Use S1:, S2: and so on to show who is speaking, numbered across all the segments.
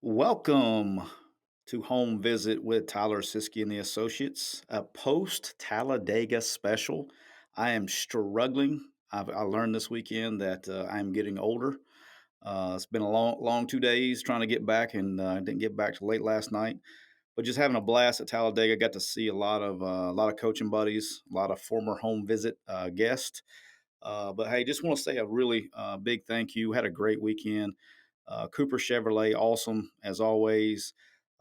S1: Welcome to Home Visit with Tyler Siskey and the Associates, a post-Talladega special. I am struggling. I learned this weekend that I'm getting older. It's been a long 2 days trying to get back, and didn't get back till late last night. But just having a blast at Talladega. Got to see a lot of coaching buddies, a lot of former home visit guests. But hey, just want to say a really big thank you. Had a great weekend. Cooper Chevrolet, awesome as always.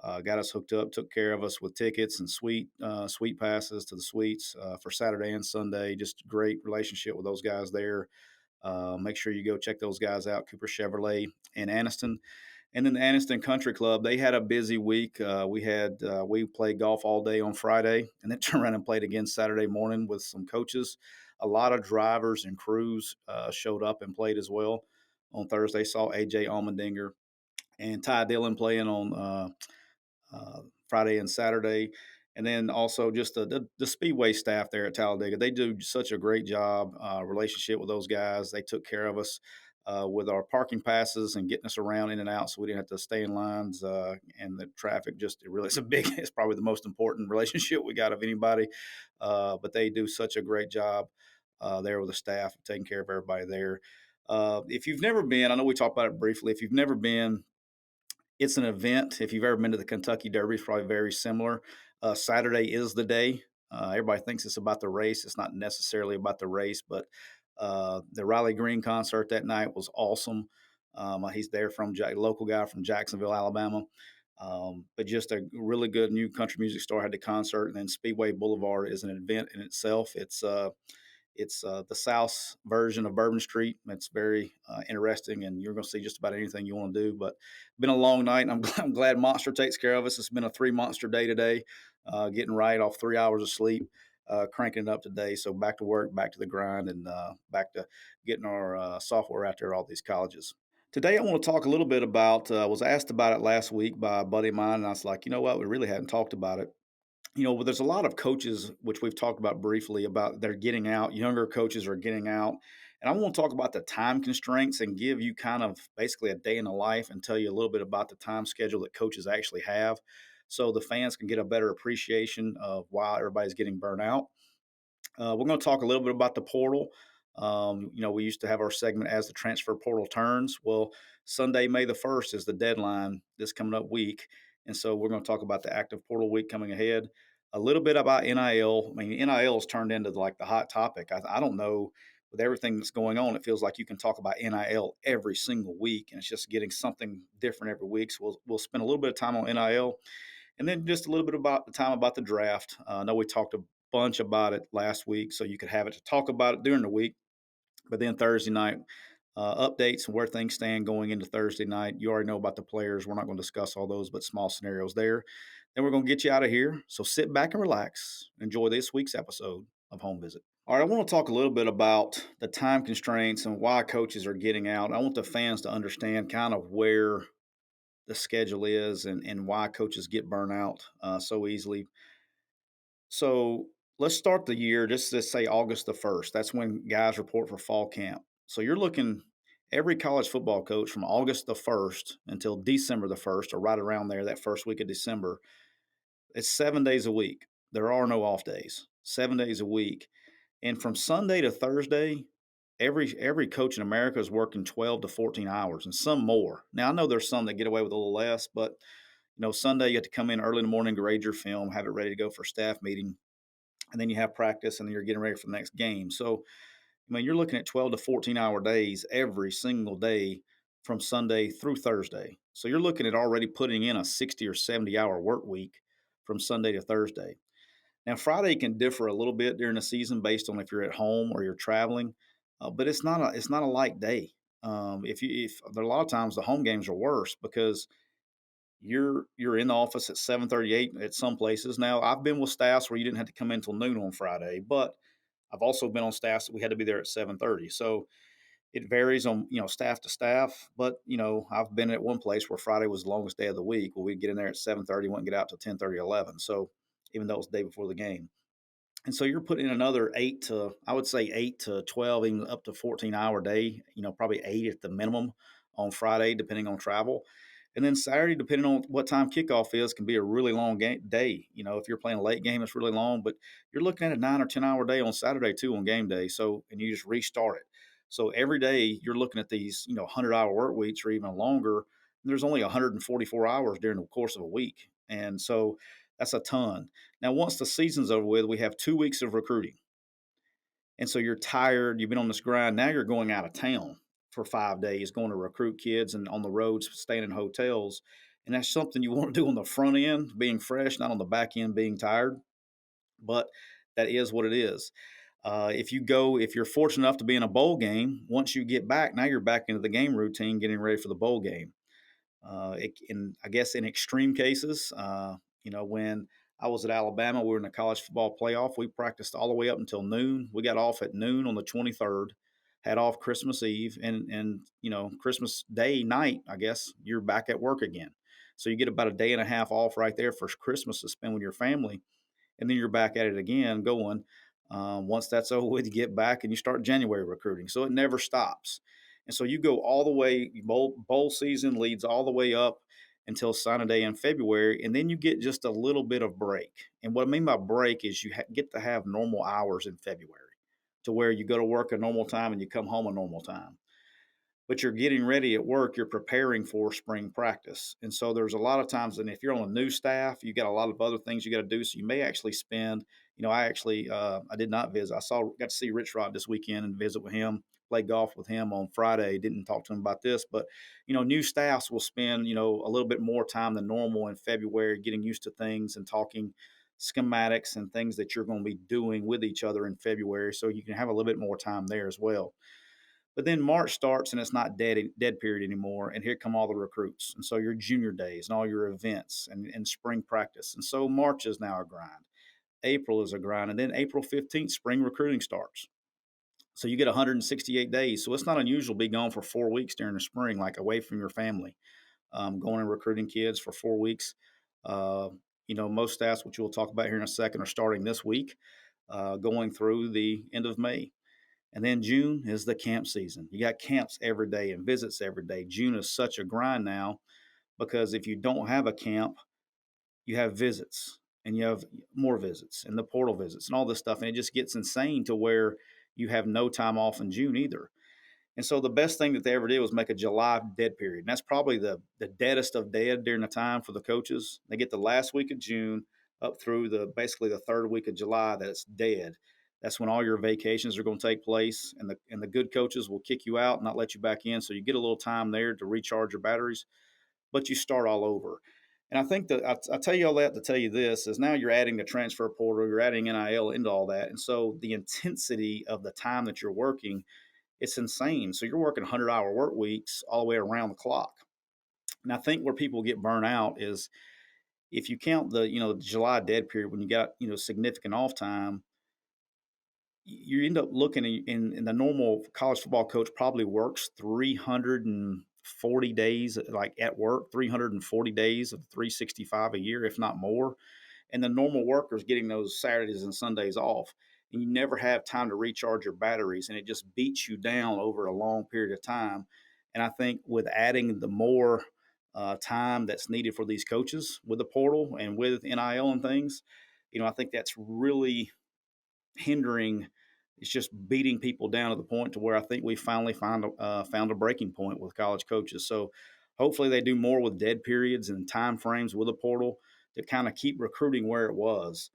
S1: Got us hooked up, took care of us with tickets and suite passes to the suites for Saturday and Sunday. Just great relationship with those guys there. Make sure you go check those guys out, Cooper Chevrolet in Anniston. And then the Anniston Country Club, they had a busy week. We played golf all day on Friday, and then turned around and played again Saturday morning with some coaches. A lot of drivers and crews showed up and played as well. On Thursday, saw AJ Allmendinger and Ty Dillon playing on Friday and Saturday. And then also just the Speedway staff there at Talladega. They do such a great job, relationship with those guys. They took care of us with our parking passes and getting us around in and out so we didn't have to stay in lines. And the traffic just, it's it's probably the most important relationship we got of anybody. But they do such a great job there with the staff, taking care of everybody there. If you've never been, I know we talked about it briefly. If you've never been, it's an event. If you've ever been to the Kentucky Derby, it's probably very similar. Saturday is the day. Everybody thinks it's about the race. It's not necessarily about the race, but the Riley Green concert that night was awesome. He's there from local guy from Jacksonville, Alabama. But just a really good new country music star had the concert, and then Speedway Boulevard is an event in itself. It's the South version of Bourbon Street. It's very interesting, and you're going to see just about anything you want to do. But been a long night, and I'm glad Monster takes care of us. It's been a 3 monster day today, getting right off 3 hours of sleep, cranking it up today. So back to work, back to the grind, and back to getting our software out there at all these colleges. Today, I want to talk a little bit about. Was asked about it last week by a buddy of mine, and I was like, you know what, we really hadn't talked about it. Well, there's a lot of coaches, which we've talked about briefly, about they're getting out. Younger coaches are getting out. And I want to talk about the time constraints and give you kind of basically a day in the life and tell you a little bit about the time schedule that coaches actually have so the fans can get a better appreciation of why everybody's getting burnt out. We're going to talk a little bit about the portal. We used to have our segment as the transfer portal turns. Well, Sunday, May the 1st is the deadline this coming up week. And so we're going to talk about the active portal week coming ahead. A little bit about NIL. I mean, NIL has turned into like the hot topic. I don't know. With everything that's going on, it feels like you can talk about NIL every single week, and it's just getting something different every week. So we'll spend a little bit of time on NIL, and then just a little bit about the time about the draft. I know we talked a bunch about it last week, so you could have it to talk about it during the week. But then Thursday night, updates and where things stand going into Thursday night. You already know about the players. We're not going to discuss all those, but small scenarios there. Then we're going to get you out of here. So sit back and relax. Enjoy this week's episode of Home Visit. All right, I want to talk a little bit about the time constraints and why coaches are getting out. I want the fans to understand kind of where the schedule is and why coaches get burnt out so easily. So let's start the year, just to say August the 1st. That's when guys report for fall camp. So you're looking every college football coach from August the 1st until December the 1st, or right around there, that first week of December. It's 7 days a week. There are no off days, 7 days a week. And from Sunday to Thursday, every coach in America is working 12 to 14 hours and some more. Now, I know there's some that get away with a little less, but Sunday you have to come in early in the morning, grade your film, have it ready to go for a staff meeting, and then you have practice, and then you're getting ready for the next game. So, I mean, you're looking at 12 to 14-hour days every single day from Sunday through Thursday. So you're looking at already putting in a 60 or 70-hour work week from Sunday to Thursday. Now, Friday can differ a little bit during the season based on if you're at home or you're traveling, but it's not a light day. If there are a lot of times the home games are worse because you're in the office at 7:38 at some places. Now, I've been with staffs where you didn't have to come in until noon on Friday, but I've also been on staffs that we had to be there at 7:30. So it varies on staff to staff. But I've been at one place where Friday was the longest day of the week. Well, we'd get in there at 7:30, wouldn't get out till 10:30, 11. So even though it was the day before the game. And so you're putting in another I would say 8 to 12, even up to 14-hour day, probably 8 at the minimum on Friday, depending on travel. And then Saturday, depending on what time kickoff is, can be a really long day. If you're playing a late game, it's really long, but you're looking at a 9 or 10 hour day on Saturday too on game day. So, and you just restart it. So every day you're looking at these, 100-hour work weeks or even longer. And there's only 144 hours during the course of a week. And so that's a ton. Now, once the season's over with, we have 2 weeks of recruiting. And so you're tired, you've been on this grind. Now you're going out of town for 5 days, going to recruit kids and on the roads, staying in hotels. And that's something you want to do on the front end, being fresh, not on the back end, being tired. But that is what it is. If you're fortunate enough to be in a bowl game, once you get back, now you're back into the game routine, getting ready for the bowl game. I guess in extreme cases, when I was at Alabama, we were in the college football playoff. We practiced all the way up until noon. We got off at noon on the 23rd, had off Christmas Eve, and Christmas Day night. I guess you're back at work again. So you get about a day and a half off right there for Christmas to spend with your family, and then you're back at it again going. Once that's over with, you get back and you start January recruiting. So it never stops. And so you go all the way, bowl season leads all the way up until signing day in February, and then you get just a little bit of break. And what I mean by break is you get to have normal hours in February to where you go to work a normal time and you come home a normal time. But you're getting ready at work, you're preparing for spring practice. And so there's a lot of times, and if you're on a new staff, you got a lot of other things you got to do. So you may actually spend, I did not visit. Got to see Rich Rod this weekend and visit with him, play golf with him on Friday. Didn't talk to him about this, but, new staffs will spend, a little bit more time than normal in February, getting used to things and talking schematics and things that you're going to be doing with each other in February. So you can have a little bit more time there as well. But then March starts and it's not dead period anymore. And here come all the recruits. And so your junior days and all your events and spring practice. And so March is now a grind. April is a grind. And then April 15th, spring recruiting starts. So you get 168 days. So it's not unusual to be gone for 4 weeks during the spring, like away from your family, going and recruiting kids for 4 weeks. Most staffs, which we'll talk about here in a second, are starting this week, going through the end of May. And then June is the camp season. You got camps every day and visits every day. June is such a grind now because if you don't have a camp, you have visits and you have more visits and the portal visits and all this stuff. And it just gets insane to where you have no time off in June either. And so the best thing that they ever did was make a July dead period. And that's probably the deadest of dead during the time for the coaches. They get the last week of June up through basically the third week of July that it's dead. That's when all your vacations are going to take place, and the good coaches will kick you out and not let you back in. So you get a little time there to recharge your batteries, but you start all over. And I think that I tell you all that to tell you this is now you're adding the transfer portal, you're adding NIL into all that. And so the intensity of the time that you're working, it's insane. So you're working 100-hour work weeks all the way around the clock. And I think where people get burnt out is if you count the July dead period when you got, significant off time, you end up looking in the normal college football coach probably works 340 days like at work, 340 days of 365 a year, if not more. And the normal worker is getting those Saturdays and Sundays off. And you never have time to recharge your batteries, and it just beats you down over a long period of time. And I think with adding the more time that's needed for these coaches with the portal and with NIL and things, I think that's really hindering. It's just beating people down to the point to where I think we finally found a breaking point with college coaches. So hopefully they do more with dead periods and time frames with a portal to kind of keep recruiting where it was.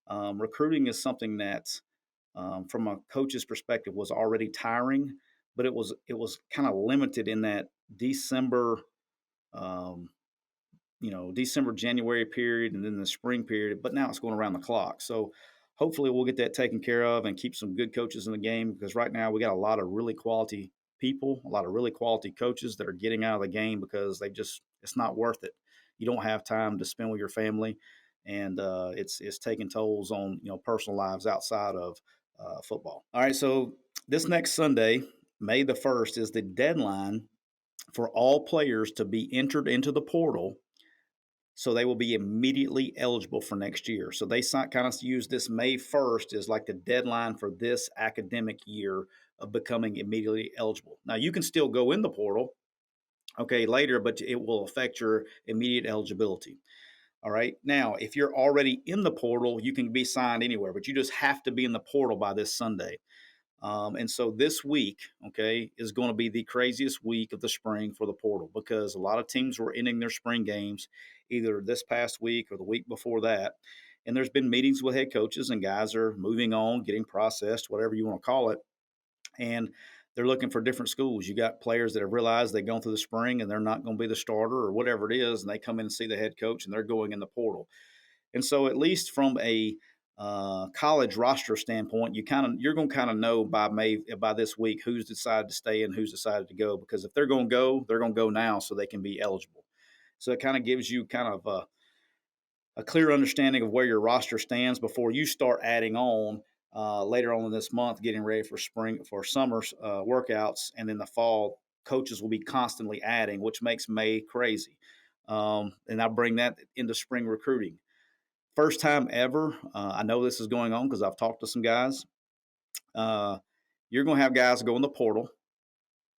S1: Recruiting is something that, from a coach's perspective, was already tiring, but it was kind of limited in that December, December, January period, and then the spring period. But now it's going around the clock. So hopefully we'll get that taken care of and keep some good coaches in the game, because right now we got a lot of really quality people, a lot of really quality coaches that are getting out of the game because it's not worth it. You don't have time to spend with your family, and it's taking tolls on personal lives outside of football. All right, so this next Sunday, May the 1st, is the deadline for all players to be entered into the portal, so they will be immediately eligible for next year. So they kind of use this May 1st as like the deadline for this academic year of becoming immediately eligible. Now, you can still go in the portal okay, later, but it will affect your immediate eligibility. All right. Now, if you're already in the portal, you can be signed anywhere, but you just have to be in the portal by this Sunday. And so this week, okay, is going to be the craziest week of the spring for the portal because a lot of teams were ending their spring games either this past week or the week before that. And there's been meetings with head coaches, and guys are moving on, getting processed, whatever you want to call it. And they're looking for different schools. You got players that have realized they've gone through the spring and they're not going to be the starter or whatever it is, and they come in and see the head coach and they're going in the portal. And so, at least from a college roster standpoint, you're going to kind of know by this week who's decided to stay and who's decided to go. Because if they're going to go now so they can be eligible. So it kind of gives you kind of a clear understanding of where your roster stands before you start adding on later on in this month, getting ready for summer workouts, and then the fall coaches will be constantly adding, which makes May crazy. And I bring that into spring recruiting. First time ever, I know this is going on because I've talked to some guys. Uh, you're going to have guys go in the portal,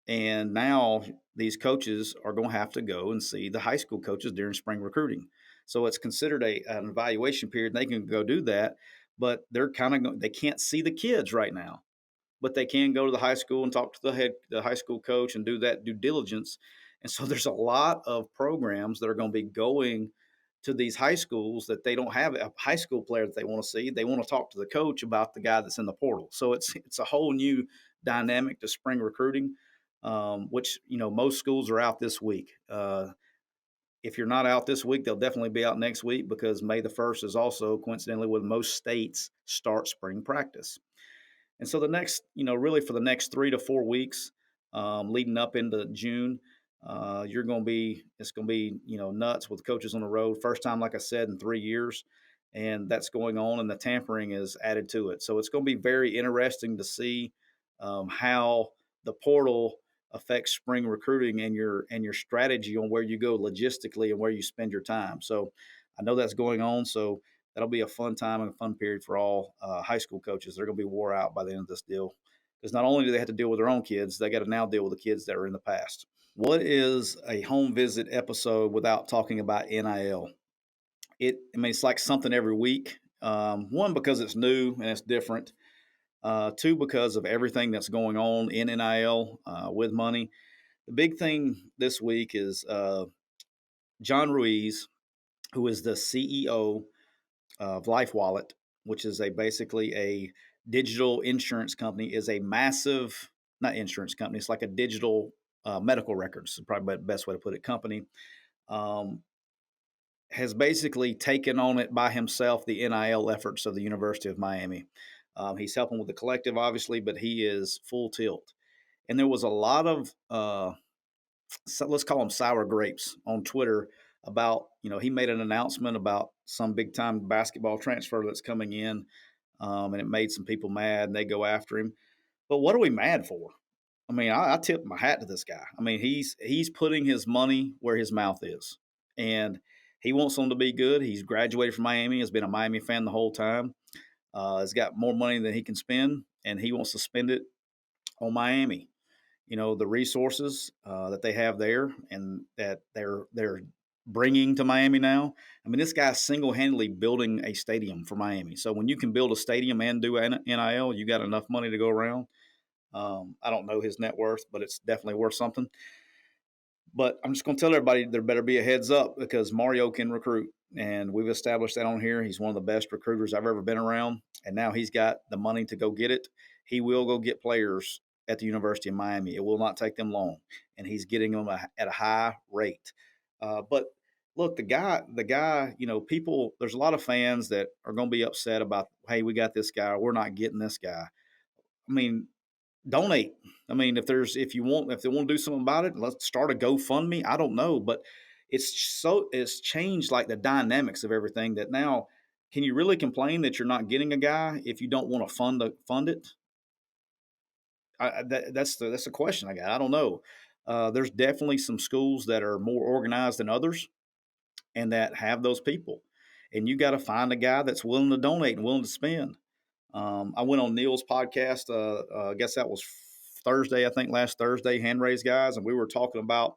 S1: and now these coaches are going to have to go and see the high school coaches during spring recruiting. So it's considered an evaluation period. They can go do that, but they can't see the kids right now, but they can go to the high school and talk to the high school coach and do that due diligence. And so there's a lot of programs that are going to be going to these high schools that they don't have a high school player that they want to see. They want to talk to the coach about the guy that's in the portal. So it's a whole new dynamic to spring recruiting, which most schools are out this week. If you're not out this week, they'll definitely be out next week because May the 1st is also coincidentally when most states start spring practice. And so really for the next 3 to 4 weeks, leading up into June, it's going to be, nuts with coaches on the road. First time, like I said, in 3 years, and that's going on, and the tampering is added to it. So it's going to be very interesting to see how the portal affects spring recruiting and your strategy on where you go logistically and where you spend your time. So I know that's going on. So that'll be a fun time and a fun period for all high school coaches. They're going to be wore out by the end of this deal because not only do they have to deal with their own kids, they got to now deal with the kids that are in the past. What is a home visit episode without talking about NIL? It's like something every week. One, because it's new and it's different. Two, because of everything that's going on in NIL with money. The big thing this week is John Ruiz, who is the CEO of Life Wallet, which is basically a digital insurance company, is a massive, not insurance company, it's like a digital medical records, probably the best way to put it, company, um, has basically taken on it by himself, the NIL efforts of the University of Miami. He's helping with the collective, obviously, but he is full tilt. And there was a lot of, let's call them sour grapes on Twitter about, he made an announcement about some big time basketball transfer that's coming in. And it made some people mad and they go after him. But what are we mad for? I mean, I tip my hat to this guy. I mean, he's putting his money where his mouth is, and he wants them to be good. He's graduated from Miami, has been a Miami fan the whole time. Has got more money than he can spend, and he wants to spend it on Miami. The resources that they have there, and that they're bringing to Miami now. I mean, this guy's single handedly building a stadium for Miami. So when you can build a stadium and do NIL, you got enough money to go around. I don't know his net worth, but it's definitely worth something. But I'm just going to tell everybody there better be a heads up because Mario can recruit. And we've established that on here. He's one of the best recruiters I've ever been around. And now he's got the money to go get it. He will go get players at the University of Miami. It will not take them long. And he's getting them at a high rate. But look, the guy, people, there's a lot of fans that are going to be upset about, hey, we got this guy. We're not getting this guy. I mean, donate. I mean, if they want to do something about it, let's start a GoFundMe. I don't know, but it's changed like the dynamics of everything that now can you really complain that you're not getting a guy if you don't want to fund it? That's the question I got. I don't know. There's definitely some schools that are more organized than others and that have those people. And you got to find a guy that's willing to donate and willing to spend. I went on Neil's podcast. I guess that was Thursday, I think last Thursday, Hand Raise Guys, and we were talking about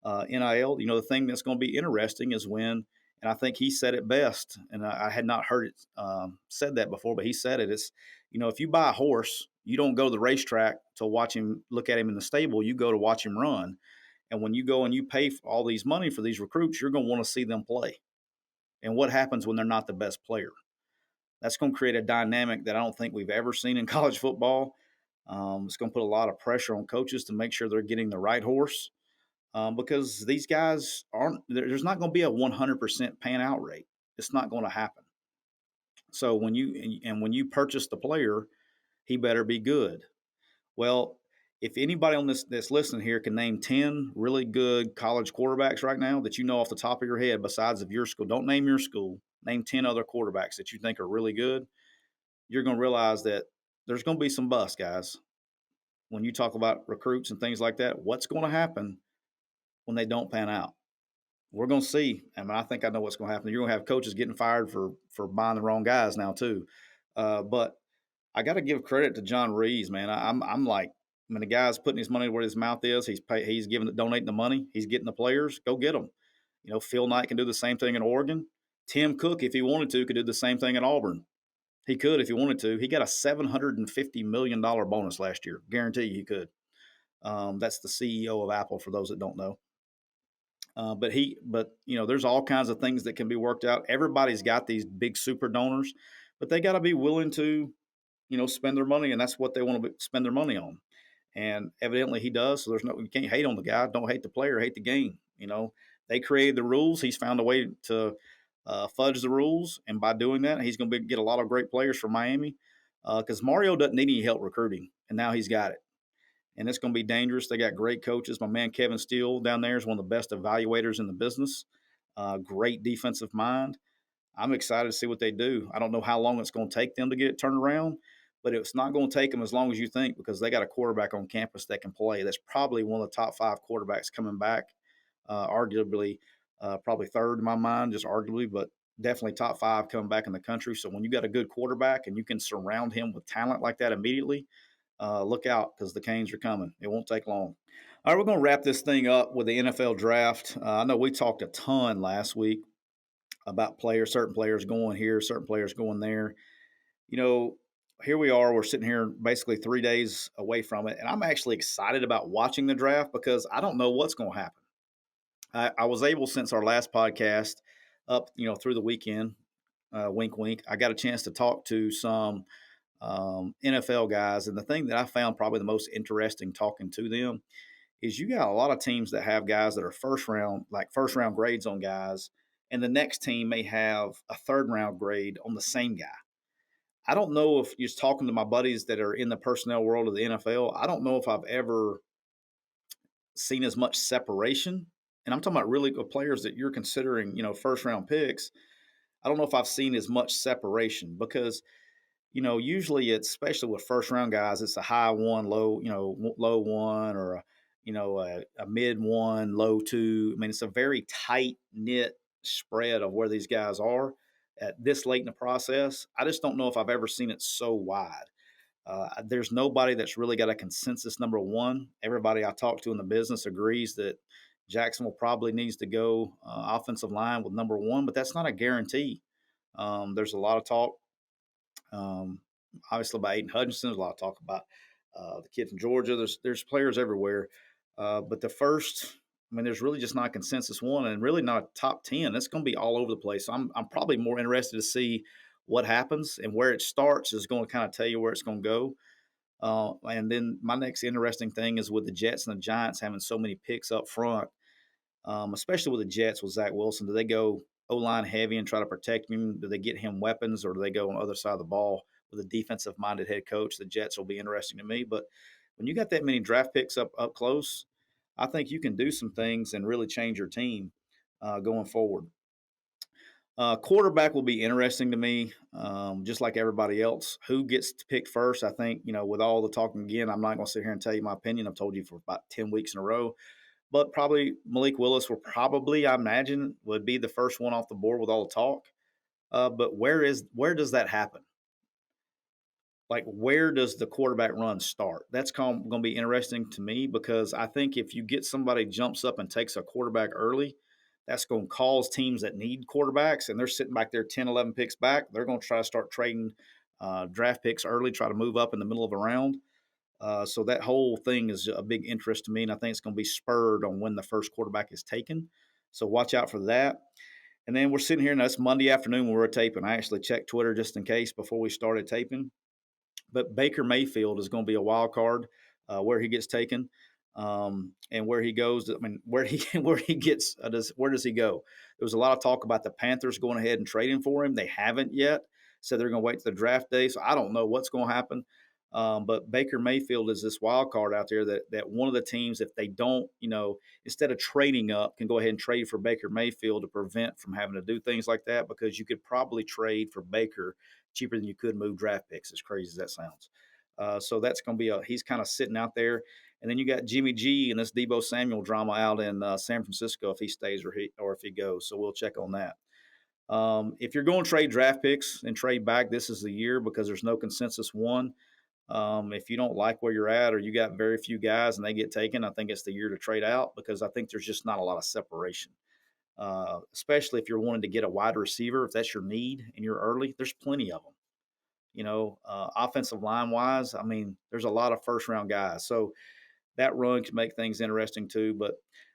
S1: NIL. The thing that's going to be interesting is when, and I think he said it best, and I had not heard it said that before, but he said it. It's, if you buy a horse, you don't go to the racetrack to watch him, look at him in the stable. You go to watch him run. And when you go and you pay for all these money for these recruits, you're going to want to see them play. And what happens when they're not the best player? That's going to create a dynamic that I don't think we've ever seen in college football. It's going to put a lot of pressure on coaches to make sure they're getting the right horse, because these guys aren't. There's not going to be a 100% pan out rate. It's not going to happen. So when you purchase the player, he better be good. Well, if anybody on this that's listening here can name 10 really good college quarterbacks right now that you know off the top of your head, besides of your school, don't name your school, name 10 other quarterbacks that you think are really good, you're going to realize that there's going to be some busts, guys. When you talk about recruits and things like that, what's going to happen when they don't pan out? We're going to see. I mean, I think I know what's going to happen. You're going to have coaches getting fired for buying the wrong guys now too. But I got to give credit to John Reeves, man. I'm like, when the guy's putting his money where his mouth is, he's donating the money, he's getting the players. Go get them. Phil Knight can do the same thing in Oregon. Tim Cook, if he wanted to, could do the same thing at Auburn. He could if he wanted to. He got a $750 million bonus last year. Guarantee you he could. That's the CEO of Apple, for those that don't know. But there's all kinds of things that can be worked out. Everybody's got these big super donors, but they got to be willing to, spend their money, and that's what they want to spend their money on. And evidently he does. So you can't hate on the guy. Don't hate the player, hate the game. They created the rules. He's found a way to fudge the rules. And by doing that, he's going to get a lot of great players from Miami, because Mario doesn't need any help recruiting. And now he's got it. And it's going to be dangerous. They got great coaches. My man Kevin Steele down there is one of the best evaluators in the business. Great defensive mind. I'm excited to see what they do. I don't know how long it's going to take them to get it turned around, but it's not going to take them as long as you think, because they got a quarterback on campus that can play. That's probably one of the top 5 quarterbacks coming back, arguably probably third in my mind, just arguably, but definitely top 5 coming back in the country. So when you got a good quarterback and you can surround him with talent like that immediately, look out, because the Canes are coming. It won't take long. All right, we're going to wrap this thing up with the NFL draft. I know we talked a ton last week about certain players going here, certain players going there. Here we are. We're sitting here basically 3 days away from it, and I'm actually excited about watching the draft because I don't know what's going to happen. I was able, since our last podcast, up through the weekend, wink, wink, I got a chance to talk to some NFL guys, and the thing that I found probably the most interesting talking to them is you got a lot of teams that have guys that are first round grades on guys, and the next team may have a third round grade on the same guy. I don't know if just talking to my buddies that are in the personnel world of the NFL, I don't know if I've ever seen as much separation. And I'm talking about really good players that you're considering, first round picks. I don't know if I've seen as much separation because, usually it's, especially with first round guys, it's a high one, low one, or a mid one, low two. I mean, it's a very tight knit spread of where these guys are at this late in the process. I just don't know if I've ever seen it so wide. There's nobody that's really got a consensus number one. Everybody I talk to in the business agrees that Jacksonville probably needs to go offensive line with number one, but that's not a guarantee. There's a lot of talk, obviously, about Aiden Hutchinson. There's a lot of talk about the kid from Georgia. There's players everywhere. But the first, there's really just not a consensus one, and really not a top 10. It's going to be all over the place. So I'm probably more interested to see what happens, and where it starts is going to kind of tell you where it's going to go. And then my next interesting thing is with the Jets and the Giants having so many picks up front, especially with the Jets with Zach Wilson. Do they go O-line heavy and try to protect him? Do they get him weapons, or do they go on the other side of the ball with a defensive-minded head coach? The Jets will be interesting to me. But when you got that many draft picks up close, I think you can do some things and really change your team going forward. Quarterback will be interesting to me, just like everybody else. Who gets to pick first? I think, with all the talking again, I'm not going to sit here and tell you my opinion. I've told you for about 10 weeks in a row. But probably Malik Willis I imagine, would be the first one off the board with all the talk. But where does that happen? like where does the quarterback run start? That's going to be interesting to me because I think if you get somebody jumps up and takes a quarterback early, that's going to cause teams that need quarterbacks and they're sitting back there 10, 11 picks back. They're going to try to start trading draft picks early, try to move up in the middle of a round. So that whole thing is a big interest to me, and I think it's going to be spurred on when the first quarterback is taken. So watch out for that. And then we're sitting here, and that's Monday afternoon when we're taping. I actually checked Twitter just in case before we started taping. But Baker Mayfield is going to be a wild card where he gets taken and where he goes. I mean, where he where he gets where does he go? There was a lot of talk about the Panthers going ahead and trading for him. They haven't yet, so they're going to wait to the draft day. So I don't know what's going to happen. But Baker Mayfield is this wild card out there that one of the teams, if they don't, instead of trading up, can go ahead and trade for Baker Mayfield to prevent from having to do things like that because you could probably trade for Baker cheaper than you could move draft picks, as crazy as that sounds. So that's going to be he's kind of sitting out there. And then you got Jimmy G and this Debo Samuel drama out in San Francisco if he stays or if he goes. So we'll check on that. If you're going to trade draft picks and trade back, this is the year because there's no consensus one. If you don't like where you're at or you got very few guys and they get taken, I think it's the year to trade out because I think there's just not a lot of separation. Especially if you're wanting to get a wide receiver, if that's your need and you're early, there's plenty of them. Offensive line wise, I mean, there's a lot of first round guys. So that run can make things interesting too. But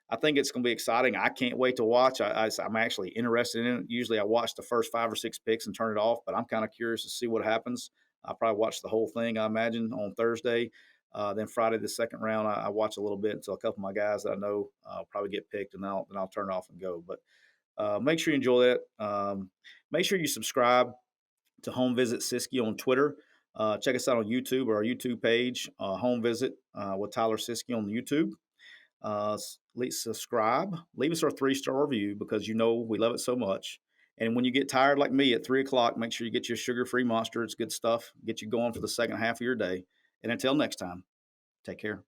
S1: I think it's going to be exciting. I can't wait to watch. I'm actually interested in it. Usually I watch the first 5 or 6 picks and turn it off, but I'm kind of curious to see what happens. I'll probably watch the whole thing, I imagine, on Thursday. Then Friday, the second round, I watch a little bit until a couple of my guys that I know probably get picked, and then I'll turn it off and go. But make sure you enjoy that. Make sure you subscribe to Home Visit Siskey on Twitter. Check us out on YouTube or our YouTube page, Home Visit with Tyler Siskey on YouTube. Subscribe. Leave us our 3-star review because we love it so much. And when you get tired like me at 3 o'clock, make sure you get your sugar-free Monster. It's good stuff. Get you going for the second half of your day. And until next time, take care.